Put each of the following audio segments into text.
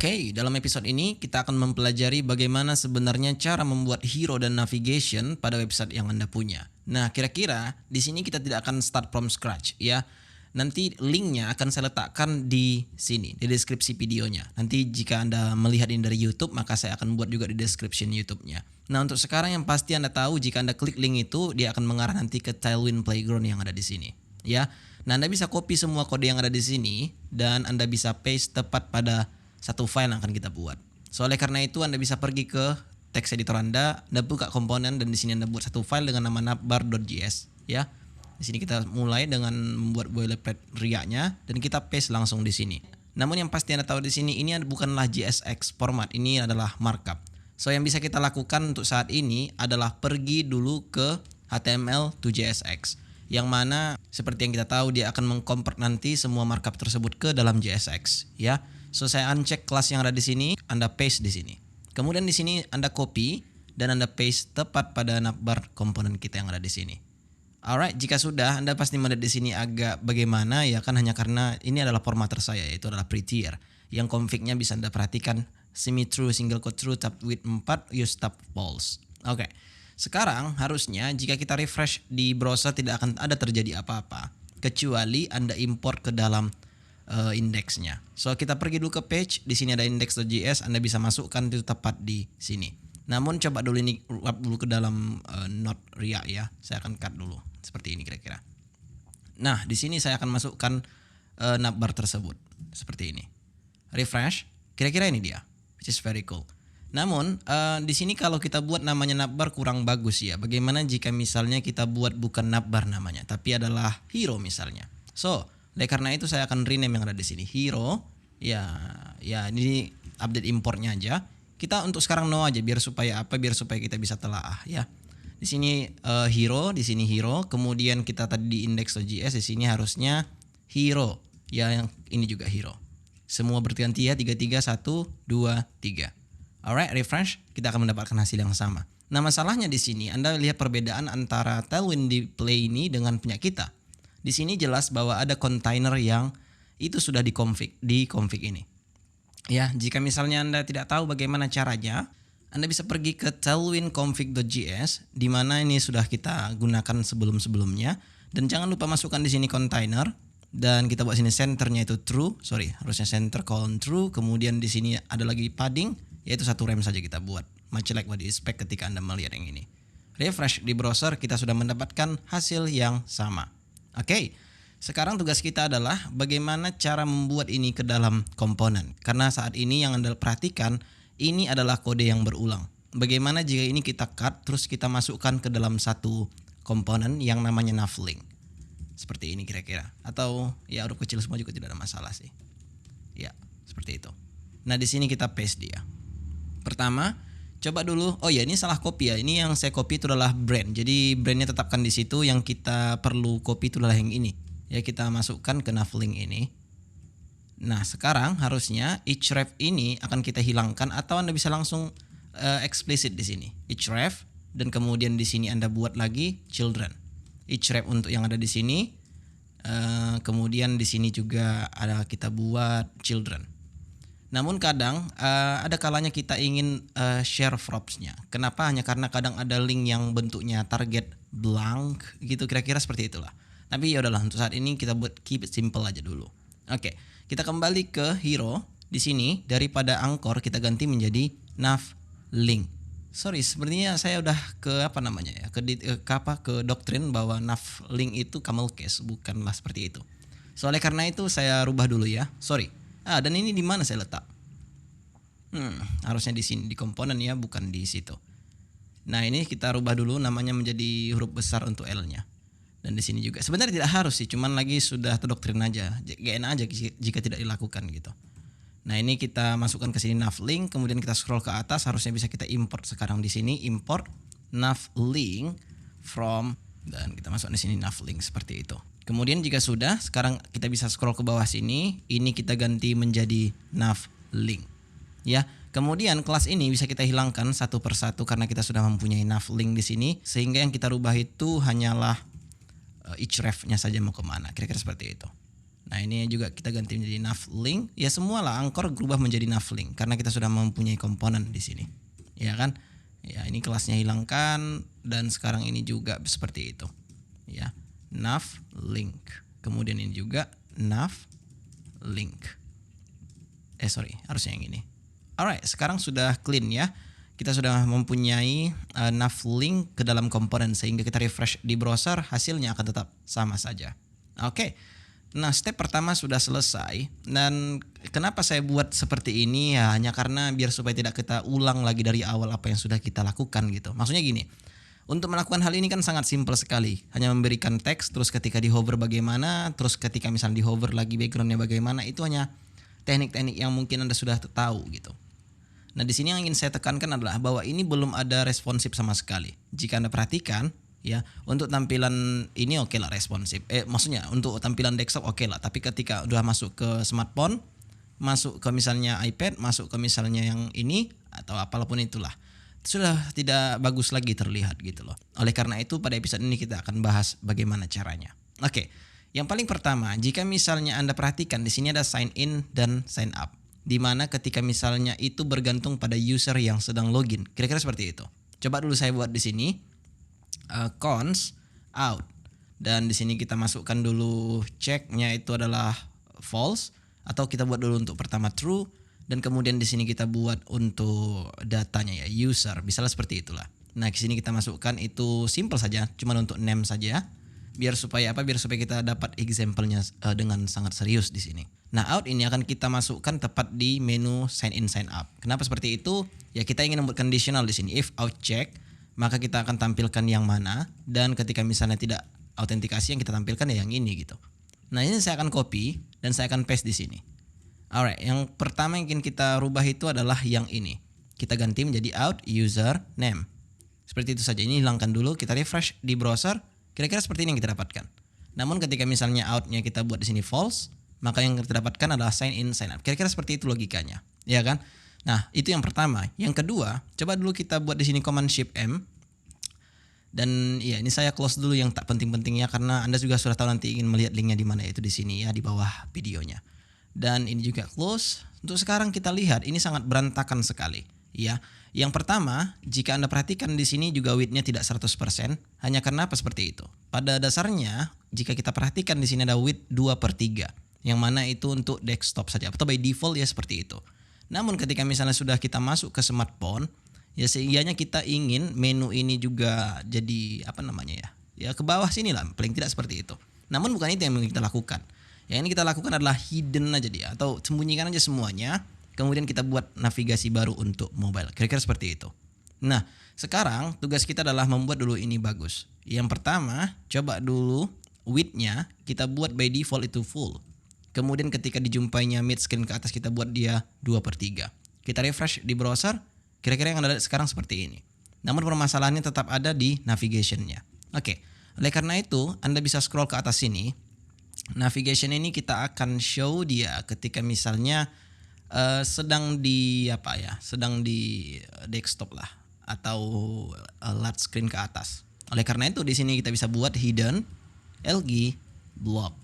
Oke, dalam episode ini kita akan mempelajari bagaimana sebenarnya cara membuat hero dan navigation pada website yang Anda punya. Nah, kira-kira di sini kita tidak akan start from scratch ya. Nanti linknya akan saya letakkan di sini, di deskripsi videonya. Nanti jika Anda melihat ini dari YouTube, maka saya akan buat juga di description YouTube-nya. Nah, untuk sekarang yang pasti Anda tahu jika Anda klik link itu, dia akan mengarah nanti ke Tailwind Playground yang ada di sini. Ya, nah Anda bisa copy semua kode yang ada di sini dan Anda bisa paste tepat pada satu file yang akan kita buat. So oleh karena itu Anda bisa pergi ke text editor Anda buka komponen dan di sini Anda buat satu file dengan nama navbar.js ya. Di sini kita mulai dengan membuat boilerplate RIA-nya dan kita paste langsung di sini. Namun yang pasti Anda tahu di sini ini bukanlah JSX format, ini adalah markup. So yang bisa kita lakukan untuk saat ini adalah pergi dulu ke HTML to JSX. Yang mana seperti yang kita tahu dia akan mengconvert nanti semua markup tersebut ke dalam JSX ya. So saya uncheck kelas yang ada di sini, Anda paste di sini. Kemudian di sini Anda copy dan Anda paste tepat pada navbar komponen kita yang ada di sini. Alright, jika sudah Anda pasti melihat di sini agak bagaimana ya kan, hanya karena ini adalah formatter saya yaitu adalah prettier. Yang config-nya bisa Anda perhatikan semi true, single quote true, tab width 4, use tab false. Oke. Sekarang harusnya jika kita refresh di browser tidak akan ada terjadi apa-apa kecuali Anda import ke dalam indeksnya. So kita pergi dulu ke page, di sini ada index.js, Anda bisa masukkan itu tepat di sini. Namun coba dulu ini wrap dulu ke dalam node RIA ya. Saya akan cut dulu seperti ini kira-kira. Nah, di sini saya akan masukkan navbar tersebut seperti ini. Refresh, kira-kira ini dia, which is very cool. Namun di sini kalau kita buat namanya navbar kurang bagus ya. Bagaimana jika misalnya kita buat bukan navbar namanya, tapi adalah hero misalnya. So oleh karena itu saya akan rename yang ada di sini hero ya ini update importnya aja. Kita untuk sekarang no aja biar supaya kita bisa telaah ya. Di sini hero, di sini hero, kemudian kita tadi di index.js di sini harusnya hero ya, yang ini juga hero. Semua berganti ya, 3 3 1 2 3. Alright, refresh, kita akan mendapatkan hasil yang sama. Nah, masalahnya di sini Anda lihat perbedaan antara Tailwind display ini dengan punya kita. Di sini jelas bahwa ada container yang itu sudah di config ini. Ya, jika misalnya Anda tidak tahu bagaimana caranya, Anda bisa pergi ke tailwind config.js di mana ini sudah kita gunakan sebelum-sebelumnya, dan jangan lupa masukkan di sini container dan kita buat sini centernya itu true, harusnya center colon true, kemudian di sini ada lagi padding yaitu 1 rem saja kita buat. Much like what you expect ketika Anda melihat yang ini. Refresh di browser, kita sudah mendapatkan hasil yang sama. Oke, sekarang tugas kita adalah bagaimana cara membuat ini ke dalam komponen. Karena saat ini yang Anda perhatikan, ini adalah kode yang berulang. Bagaimana jika ini kita cut, terus kita masukkan ke dalam satu komponen yang namanya navlink. Seperti ini kira-kira. Atau ya huruf kecil semua juga tidak ada masalah sih. Ya, seperti itu. Nah, di sini kita paste dia. Pertama, coba dulu, oh ya ini salah copy ya. Ini yang saya copy itu adalah brand. Jadi brandnya tetapkan di situ. Yang kita perlu copy itu adalah yang ini. Ya, kita masukkan ke navlink ini. Nah, sekarang harusnya href ini akan kita hilangkan atau Anda bisa langsung explicit di sini. Href dan kemudian di sini Anda buat lagi children. Href untuk yang ada di sini. Kemudian di sini juga ada kita buat children. Namun kadang ada kalanya kita ingin share props-nya. Kenapa? Hanya karena kadang ada link yang bentuknya target blank gitu, kira-kira seperti itulah. Tapi ya udahlah, untuk saat ini kita buat keep it simple aja dulu. Oke, kita kembali ke hero. Di sini daripada anchor kita ganti menjadi navlink. Sepertinya saya udah ke ke doktrin bahwa navlink itu camel case, bukanlah seperti itu. So oleh karena itu saya rubah dulu ya. Dan ini di mana saya letak? Harusnya di sini di komponen ya, bukan di situ. Nah, ini kita rubah dulu namanya menjadi huruf besar untuk L-nya. Dan di sini juga. Sebenarnya tidak harus sih, cuman lagi sudah terdoktrin aja. Gak enak aja jika tidak dilakukan gitu. Nah, ini kita masukkan ke sini navlink, kemudian kita scroll ke atas, harusnya bisa kita import sekarang di sini, import navlink from, dan kita masuk di sini navlink seperti itu. Kemudian jika sudah, sekarang kita bisa scroll ke bawah sini, ini kita ganti menjadi navlink. Ya, kemudian kelas ini bisa kita hilangkan satu persatu karena kita sudah mempunyai navlink di sini, sehingga yang kita rubah itu hanyalah href-nya saja mau kemana, kira-kira seperti itu. Nah ini juga kita ganti menjadi nav link. Ya semua lah Anchor berubah menjadi nav link karena kita sudah mempunyai komponen di sini, ya kan? Ya ini kelasnya hilangkan dan sekarang ini juga seperti itu, ya nav link. Kemudian ini juga nav link. Harusnya yang ini. Alright, sekarang sudah clean ya. Kita sudah mempunyai nav link ke dalam komponen sehingga kita refresh di browser hasilnya akan tetap sama saja. Oke. Nah, step pertama sudah selesai dan kenapa saya buat seperti ini ya hanya karena biar supaya tidak kita ulang lagi dari awal apa yang sudah kita lakukan gitu. Maksudnya gini, untuk melakukan hal ini kan sangat simpel sekali. Hanya memberikan teks, terus ketika di hover bagaimana, terus ketika misalnya di hover lagi backgroundnya bagaimana, itu hanya teknik-teknik yang mungkin Anda sudah tahu gitu. Nah, di sini yang ingin saya tekankan adalah bahwa ini belum ada responsif sama sekali. Jika Anda perhatikan, ya untuk tampilan ini oke lah responsif. Maksudnya untuk tampilan desktop oke lah. Tapi ketika udah masuk ke smartphone, masuk ke misalnya iPad, masuk ke misalnya yang ini atau apapun itulah, sudah tidak bagus lagi terlihat gitu loh. Oleh karena itu pada episode ini kita akan bahas bagaimana caranya. Oke, yang paling pertama, jika misalnya Anda perhatikan di sini ada sign in dan sign up, di mana ketika misalnya itu bergantung pada user yang sedang login. Kira-kira seperti itu. Coba dulu saya buat di sini. Cons out, dan di sini kita masukkan dulu checknya itu adalah false, atau kita buat dulu untuk pertama true, dan kemudian di sini kita buat untuk datanya ya user, misalnya seperti itulah. Nah di sini kita masukkan itu simple saja, cuma untuk name saja, biar supaya kita dapat example-nya dengan sangat serius di sini. Nah out ini akan kita masukkan tepat di menu sign in sign up. Kenapa seperti itu? Ya kita ingin membuat conditional di sini, if out check maka kita akan tampilkan yang mana, dan ketika misalnya tidak autentikasi yang kita tampilkan ya yang ini gitu. Nah ini saya akan copy dan saya akan paste di sini. Alright, yang pertama yang ingin kita rubah itu adalah yang ini. Kita ganti menjadi out user name. Seperti itu saja. Ini hilangkan dulu, kita refresh di browser. Kira-kira seperti ini yang kita dapatkan. Namun ketika misalnya outnya kita buat di sini false, maka yang kita dapatkan adalah sign in sign up. Kira-kira seperti itu logikanya, ya kan? Nah, itu yang pertama. Yang kedua, coba dulu kita buat di sini Command Shift M. Dan ya, ini saya close dulu yang tak penting-pentingnya karena Anda juga sudah tahu nanti ingin melihat linknya di mana, itu di sini ya di bawah videonya. Dan ini juga close. Untuk sekarang kita lihat ini sangat berantakan sekali, ya. Yang pertama, jika Anda perhatikan di sini juga width-nya tidak 100%, hanya karena apa seperti itu? Pada dasarnya, jika kita perhatikan di sini ada width 2/3, yang mana itu untuk desktop saja atau by default ya seperti itu. Namun ketika misalnya sudah kita masuk ke smartphone, ya sehingga kita ingin menu ini juga jadi apa namanya ya? Ya ke bawah sini lah, paling tidak seperti itu. Namun bukan itu yang kita lakukan. Yang ini kita lakukan adalah hidden aja dia, atau sembunyikan aja semuanya. Kemudian kita buat navigasi baru untuk mobile. Kira-kira seperti itu. Nah, sekarang tugas kita adalah membuat dulu ini bagus. Yang pertama, coba dulu width-nya kita buat by default itu full. Kemudian ketika dijumpainya mid screen ke atas kita buat dia 2/3. Kita refresh di browser, kira-kira yang ada sekarang seperti ini. Namun permasalahannya tetap ada di navigation-nya. Oke, oleh karena itu Anda bisa scroll ke atas sini. Navigation ini kita akan show dia ketika misalnya sedang di desktop lah atau large screen ke atas. Oleh karena itu di sini kita bisa buat hidden LG block.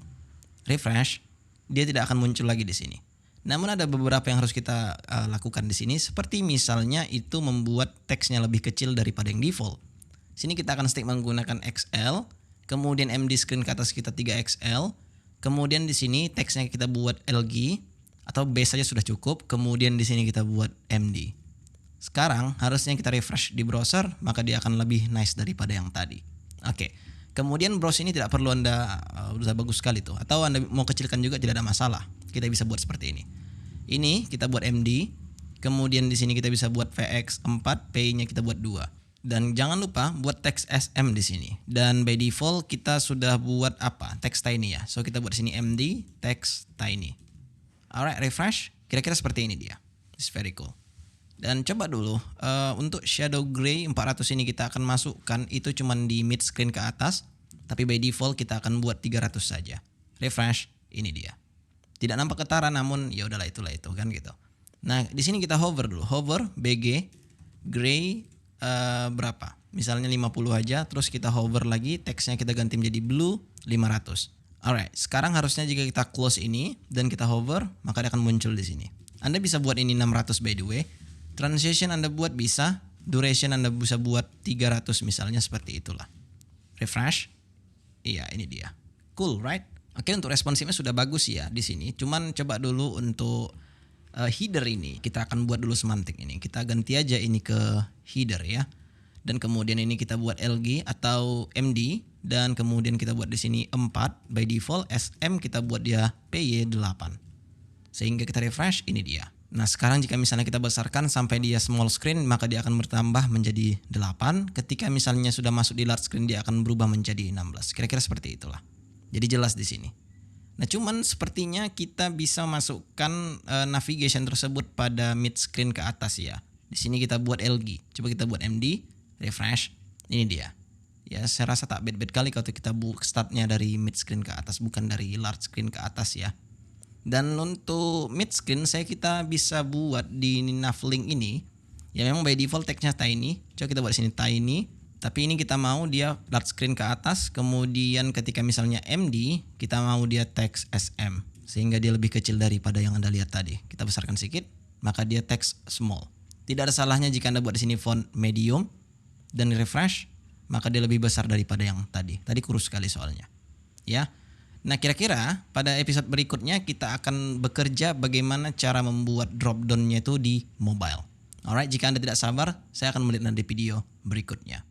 Refresh, dia tidak akan muncul lagi di sini. Namun ada beberapa yang harus kita lakukan di sini, seperti misalnya itu membuat teksnya lebih kecil daripada yang default. Sini kita akan stick menggunakan XL, kemudian MD screen ke atas kita 3XL, kemudian di sini teksnya kita buat LG atau base saja sudah cukup, kemudian di sini kita buat MD. Sekarang harusnya kita refresh di browser, maka dia akan lebih nice daripada yang tadi. Oke. Kemudian browse ini tidak perlu Anda udah bagus sekali tuh, atau Anda mau kecilkan juga tidak ada masalah. Kita bisa buat seperti ini. Ini kita buat MD, kemudian di sini kita bisa buat VX4, P-nya kita buat 2. Dan jangan lupa buat teks SM di sini. Dan by default kita sudah buat apa? Teks tiny ya. So kita buat di sini MD teks tiny. Alright, refresh. Kira-kira seperti ini dia. It's very cool. Dan coba dulu untuk shadow gray 400 ini kita akan masukkan itu cuman di mid screen ke atas, tapi by default kita akan buat 300 saja. Refresh, ini dia. Tidak nampak ketara namun ya udahlah itulah itu kan gitu. Nah, di sini kita hover dulu. Hover BG gray berapa? Misalnya 50 aja, terus kita hover lagi, teksnya kita ganti menjadi blue 500. Alright, sekarang harusnya jika kita close ini dan kita hover, maka dia akan muncul di sini. Anda bisa buat ini 600 by the way. Transition Anda buat bisa, duration Anda bisa buat 300 misalnya, seperti itulah. Refresh. Iya, ini dia. Cool, right? Oke, untuk responsifnya sudah bagus ya di sini. Cuman coba dulu untuk header ini, kita akan buat dulu semantik ini. Kita ganti aja ini ke header ya. Dan kemudian ini kita buat LG atau MD, dan kemudian kita buat di sini 4 by default. SM kita buat dia PY8. Sehingga kita refresh, ini dia. Nah, sekarang jika misalnya kita besarkan sampai dia small screen, maka dia akan bertambah menjadi 8. Ketika misalnya sudah masuk di large screen, dia akan berubah menjadi 16. Kira-kira seperti itulah. Jadi jelas di sini. Nah, cuman sepertinya kita bisa masukkan navigation tersebut pada mid screen ke atas ya. Di sini kita buat LG. Coba kita buat MD, refresh. Ini dia. Ya, saya rasa tak bad-bad kali kalau kita startnya dari mid screen ke atas, bukan dari large screen ke atas ya. Dan untuk mid screen kita bisa buat di navlink ini. Ya, memang by default teksnya tiny. Coba kita buat di sini tiny. Tapi ini kita mau dia large screen ke atas. Kemudian ketika misalnya MD, kita mau dia teks SM. Sehingga dia lebih kecil daripada yang Anda lihat tadi. Kita besarkan sedikit, maka dia teks small. Tidak ada salahnya jika Anda buat di sini font medium dan refresh, maka dia lebih besar daripada yang tadi. Tadi kurus sekali soalnya. Ya. Nah, kira-kira pada episode berikutnya kita akan bekerja bagaimana cara membuat drop down-nya itu di mobile. Alright, jika Anda tidak sabar, saya akan melihat di video berikutnya.